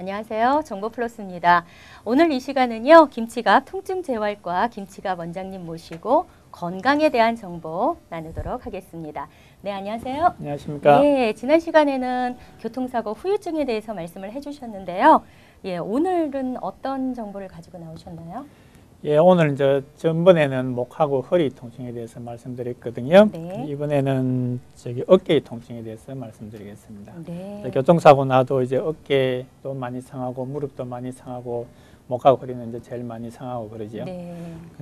안녕하세요. 정보플러스입니다. 오늘 이 시간은요. 김치갑 통증재활과 김치갑 원장님 모시고 건강에 대한 정보 나누도록 하겠습니다. 네, 안녕하세요. 안녕하십니까. 네, 지난 시간에는 교통사고 후유증에 대해서 말씀을 해주셨는데요. 예, 오늘은 어떤 정보를 가지고 나오셨나요? 예, 오늘 이제 전번에는 목하고 허리 통증에 대해서 말씀드렸거든요. 네. 이번에는 어깨 통증에 대해서 말씀드리겠습니다. 네. 교통사고 나도 이제 어깨도 많이 상하고 무릎도 많이 상하고 목하고 허리는 이제 제일 많이 상하고 그러죠. 네.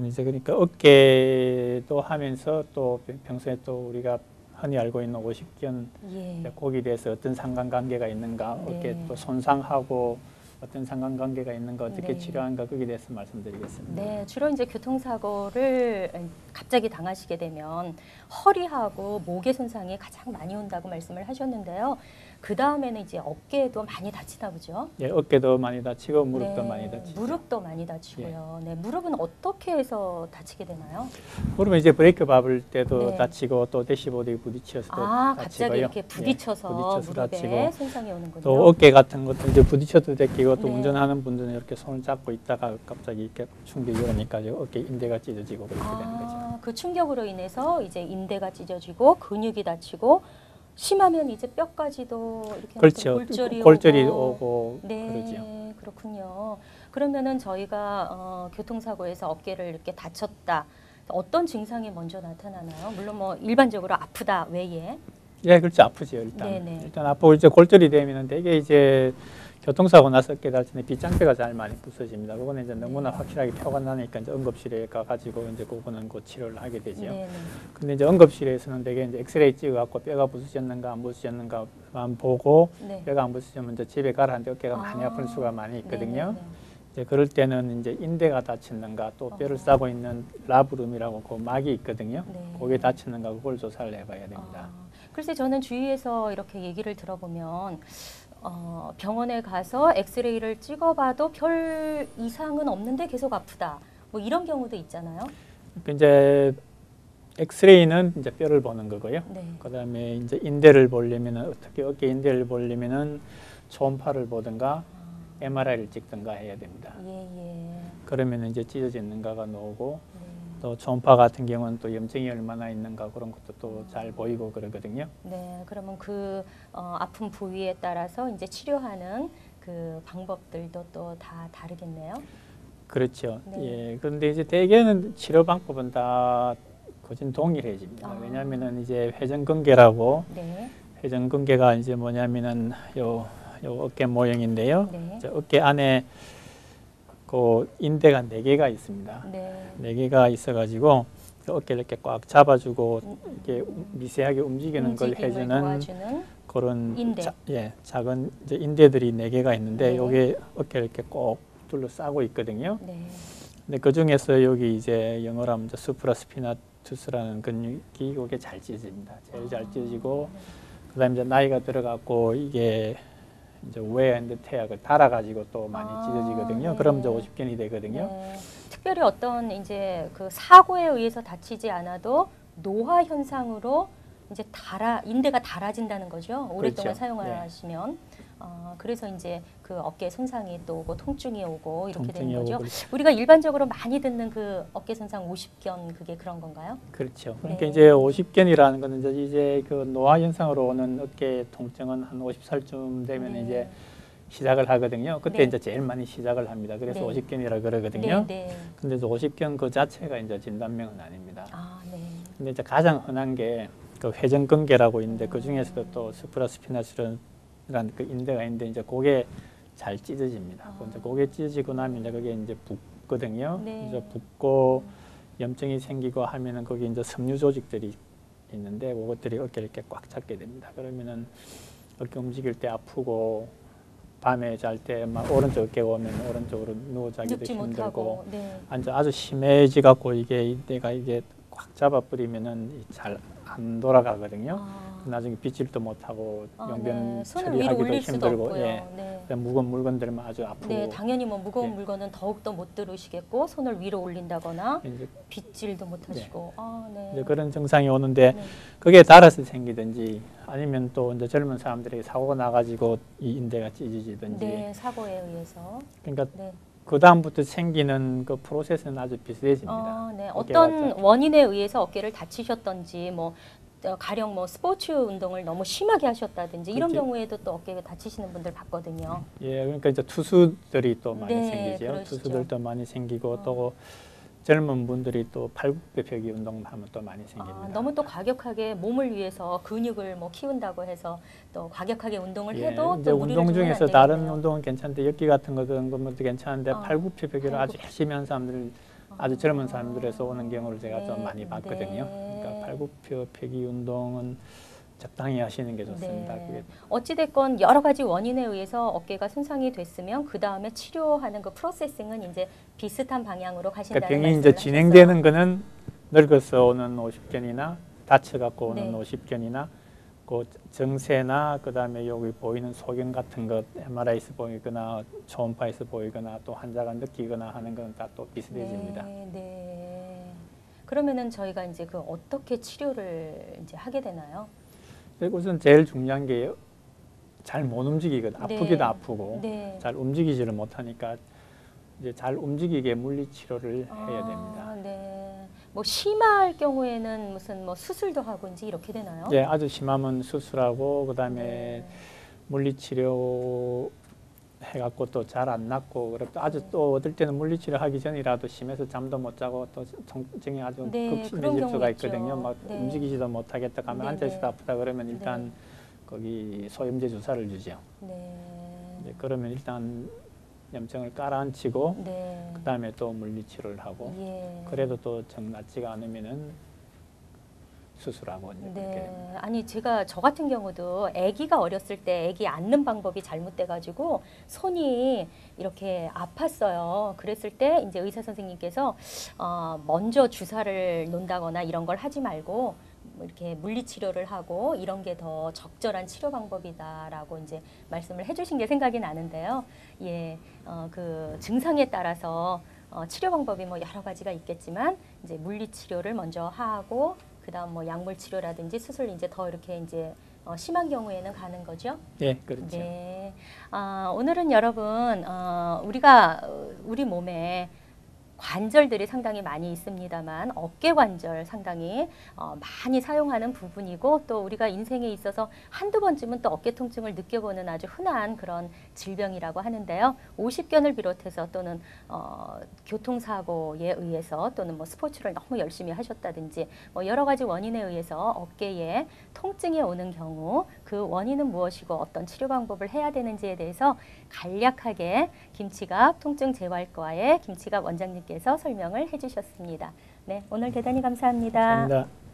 이제 그러니까 어깨도 하면서 또 평소에 또 우리가 흔히 알고 있는 오십견 예. 곡에 대해서 어떤 상관관계가 있는가, 네. 어깨 또 손상하고 어떤 상관관계가 있는가, 어떻게 네. 치료하는가 거기에 대해서 말씀드리겠습니다. 네, 주로 이제 교통사고를 갑자기 당하시게 되면 허리하고 목의 손상이 가장 많이 온다고 말씀을 하셨는데요. 그 다음에는 이제 어깨도 많이 다치나 보죠? 예, 어깨도 많이 다치고 무릎도 네, 많이 다치고. 무릎도 많이 다치고요. 네, 무릎은 어떻게 해서 다치게 되나요? 무릎은 이제 브레이크 밟을 때도 네. 다치고 또 대시보드에 부딪혀서도 갑자기 다치고요. 이렇게 부딪혀서, 부딪혀서 무릎에 다치고. 손상이 오는군요. 또 어깨 같은 것도 이제 부딪혀도 데끼고 또 네. 운전하는 분들은 이렇게 손을 잡고 있다가 갑자기 이렇게 충격이 오니까 어깨 인대가 찢어지고 그렇게 되는 거죠. 그 충격으로 인해서 이제 인대가 찢어지고 근육이 다치고 심하면 이제 뼈까지도 이렇게 그렇죠. 골절이 오고 네, 그러죠. 그렇군요. 그러면은 저희가 교통사고에서 어깨를 이렇게 다쳤다. 어떤 증상이 먼저 나타나나요? 물론 뭐 일반적으로 아프다 외에. 예, 그렇죠. 아프죠. 일단. 네네. 일단 아프고 이제 골절이 되면은 되게 이제 교통사고 나서 어깨 다칠 때 빗장뼈가 잘 많이 부서집니다. 그거는 이제 너무나 확실하게 표가 나니까 이제 응급실에 가가지고 이제 그거는 그 치료를 하게 되죠. 네네. 근데 이제 응급실에서는 되게 이제 엑스레이 찍어갖고 뼈가 부서졌는가 안 부서졌는가만 보고 네. 뼈가 안 부서지면 이제 집에 가라는데 어깨가 많이 아플 수가 많이 있거든요. 네네네. 이제 그럴 때는 이제 인대가 다쳤는가 또 뼈를 싸고 있는 라브룸이라고 그 막이 있거든요. 네. 거기에 다쳤는가 그걸 조사를 해봐야 됩니다. 글쎄 저는 주위에서 이렇게 얘기를 들어보면 병원에 가서 엑스레이를 찍어봐도 별 이상은 없는데 계속 아프다. 뭐 이런 경우도 있잖아요. 그러니까 이제 엑스레이는 이제 뼈를 보는 거고요. 네. 그다음에 이제 인대를 보려면은 어떻게 어깨 인대를 보려면은 초음파를 보든가 MRI를 찍든가 해야 됩니다. 예. 그러면 이제 찢어졌는가가 나오고 네. 또 초음파 같은 경우는 또 염증이 얼마나 있는가 그런 것도 또 잘 보이고 그러거든요. 네, 그러면 그 아픈 부위에 따라서 이제 치료하는 그 방법들도 또 다 다르겠네요. 그렇죠. 네. 예. 그런데 이제 대개는 치료 방법은 다 거진 동일해집니다. 아. 왜냐하면은 이제 회전근개라고 네. 회전근개가 이제 뭐냐면은 요 어깨 모형인데요. 네. 이제 어깨 안에 그 인대가 4개가 있습니다. 네. 4개가 있어가지고 어깨를 이렇게 꽉 잡아주고 이렇게 미세하게 움직이는 걸 움직임을 해주는 도와주는 그런 인대. 작은 이제 인대들이 4개가 있는데 네. 여기 어깨를 이렇게 꼭 둘러싸고 있거든요. 네. 근데 그 중에서 여기 이제 영어로 하면 수프라스피나투스라는 근육이 이게 잘 찢어집니다. 제일 잘 찢어지고 그다음에 이제 나이가 들어갔고 이게 이제 웨어앤드 테어가 달아가지고 또 많이 찢어지거든요. 네. 그럼 이제 50견이 되거든요. 네. 특별히 어떤 이제 그 사고에 의해서 다치지 않아도 노화 현상으로 이제 인대가 닳아진다는 거죠. 오랫동안 그렇죠. 사용하시면. 그래서 이제 그 어깨 손상이 또 오고 통증이 오고 이렇게 되는 통증이 거죠. 오고 그렇죠. 우리가 일반적으로 많이 듣는 그 어깨 손상 50견 그게 그런 건가요? 그렇죠. 그러니까 네. 이제 50견이라는 거는 이제 그 노화 현상으로 오는 어깨 통증은 한 50살쯤 되면 네. 이제 시작을 하거든요. 그때 네. 이제 제일 많이 시작을 합니다. 그래서 네. 50견이라 그러거든요. 네. 근데 50견 그 자체가 이제 진단명은 아닙니다. 네. 근데 이제 가장 흔한 게 그 회전근개라고 있는데 그 중에서도 또 스프라스피나스라는 그 인대가 있는데 이제 그게 잘 찢어집니다. 이제 그게 찢어지고 나면 이제 그게 이제 붓거든요. 네. 이제 붓고 염증이 생기고 하면은 거기 이제 섬유 조직들이 있는데 그것들이 어깨를 이렇게 꽉 잡게 됩니다. 그러면은 어깨 움직일 때 아프고 밤에 잘 때 막 오른쪽 어깨가 오면 오른쪽으로 누워 자기도 눕지 힘들고 못하고. 네. 아주 심해지 갖고 이게 꽉 잡아 버리면은 잘 안 돌아가거든요. 나중에 빗질도 못하고 용변 네. 손을 위로 처리하기도 올릴 수도 힘들고 없고요. 예. 네. 무거운 물건들만 아주 아프고 네, 당연히 뭐 무거운 예. 물건은 더욱더 못 들으시겠고 손을 위로 올린다거나 이제, 빗질도 못 하시고 네. 이제 그런 증상이 오는데 네. 그게 닳아서 생기든지 아니면 또 이제 젊은 사람들에게 사고가 나가지고 이 인대가 찢어지든지 네, 사고에 의해서. 그러니까 네. 그 다음부터 생기는 그 프로세스는 아주 비슷해집니다. 네. 어깨가 어떤 원인에 의해서 어깨를 다치셨던지 뭐 가령 뭐 스포츠 운동을 너무 심하게 하셨다든지 이런 그렇죠. 경우에도 또 어깨가 다치시는 분들 봤거든요. 예, 그러니까 이제 투수들이 또 많이 네, 생기죠. 그러시죠. 투수들도 많이 생기고 또 젊은 분들이 또 팔굽혀펴기 운동하면 또 많이 생깁니다. 너무 또 과격하게 몸을 위해서 근육을 뭐 키운다고 해서 또 과격하게 운동을 예, 해도 이제 또 무리를 운동 주면 안 중에서 다른 되겠네요. 운동은 괜찮은데 엮기 같은 것도 괜찮은데 팔굽혀펴기를 아주 열심히 하는 사람들 아주 젊은 사람들에서 오는 경우를 제가 네, 좀 많이 봤거든요. 네. 그러니까 팔굽혀펴기 운동은 적당히 하시는 게 좋습니다. 네. 그게 어찌됐건 여러 가지 원인에 의해서 어깨가 손상이 됐으면 그 다음에 치료하는 그 프로세싱은 이제 비슷한 방향으로 가신다는 그러니까 병이 말씀을 이제 진행되는 거는 늙어서 오는 오십견이나 다쳐갖고 오는 네. 오십견이나 그 정세나 그다음에 여기 보이는 소견 같은 것 MRI에서 보이거나 초음파에서 보이거나 또 환자가 느끼거나 하는 건 다 또 비슷해집니다. 네, 네. 그러면은 저희가 이제 그 어떻게 치료를 이제 하게 되나요? 우선 제일 중요한 게 잘 못 움직이거든. 아프기도 네. 아프고 네. 잘 움직이지를 못하니까 이제 잘 움직이게 물리 치료를 해야 됩니다. 네. 뭐 심할 경우에는 무슨 뭐 수술도 하고 이제 이렇게 되나요? 예, 아주 심하면 수술하고 그다음에 네. 물리 치료 해갖고 또 잘 안 낫고 그리고 또 아주 또 어떨 때는 물리 치료 하기 전이라도 심해서 잠도 못 자고 또 통증이 아주 네, 극심해질 그런 경우 수가 있죠. 있거든요. 막 네. 움직이지도 못하겠다 가면 네, 앉아 있어도 네. 아프다 그러면 일단 거기 소염제 주사를 주죠. 네. 이제 그러면 일단 염증을 깔아앉히고 네. 그다음에 또 물리 치료를 하고 예. 그래도 또 정 낫지가 않으면은 수술하고 이제 그렇게 네. 아니 제가 저 같은 경우도 아기가 어렸을 때 아기 앉는 방법이 잘못돼 가지고 손이 이렇게 아팠어요. 그랬을 때 이제 의사 선생님께서 먼저 주사를 놓는다거나 이런 걸 하지 말고 뭐 이렇게 물리 치료를 하고 이런 게 더 적절한 치료 방법이다라고 이제 말씀을 해주신 게 생각이 나는데요. 예, 그 증상에 따라서 치료 방법이 뭐 여러 가지가 있겠지만 이제 물리 치료를 먼저 하고 그다음 뭐 약물 치료라든지 수술 이제 더 이렇게 이제 심한 경우에는 가는 거죠. 예, 그렇죠. 네. 오늘은 여러분 우리가 우리 몸에 관절들이 상당히 많이 있습니다만 어깨 관절 상당히 많이 사용하는 부분이고 또 우리가 인생에 있어서 한두 번쯤은 또 어깨 통증을 느껴보는 아주 흔한 그런 질병이라고 하는데요. 오십견을 비롯해서 또는 교통사고에 의해서 또는 뭐 스포츠를 너무 열심히 하셨다든지 뭐 여러 가지 원인에 의해서 어깨에 통증이 오는 경우 그 원인은 무엇이고 어떤 치료 방법을 해야 되는지에 대해서 간략하게 김치갑 통증재활과의 김치갑 원장님께서 설명을 해주셨습니다. 네, 오늘 대단히 감사합니다. 감사합니다.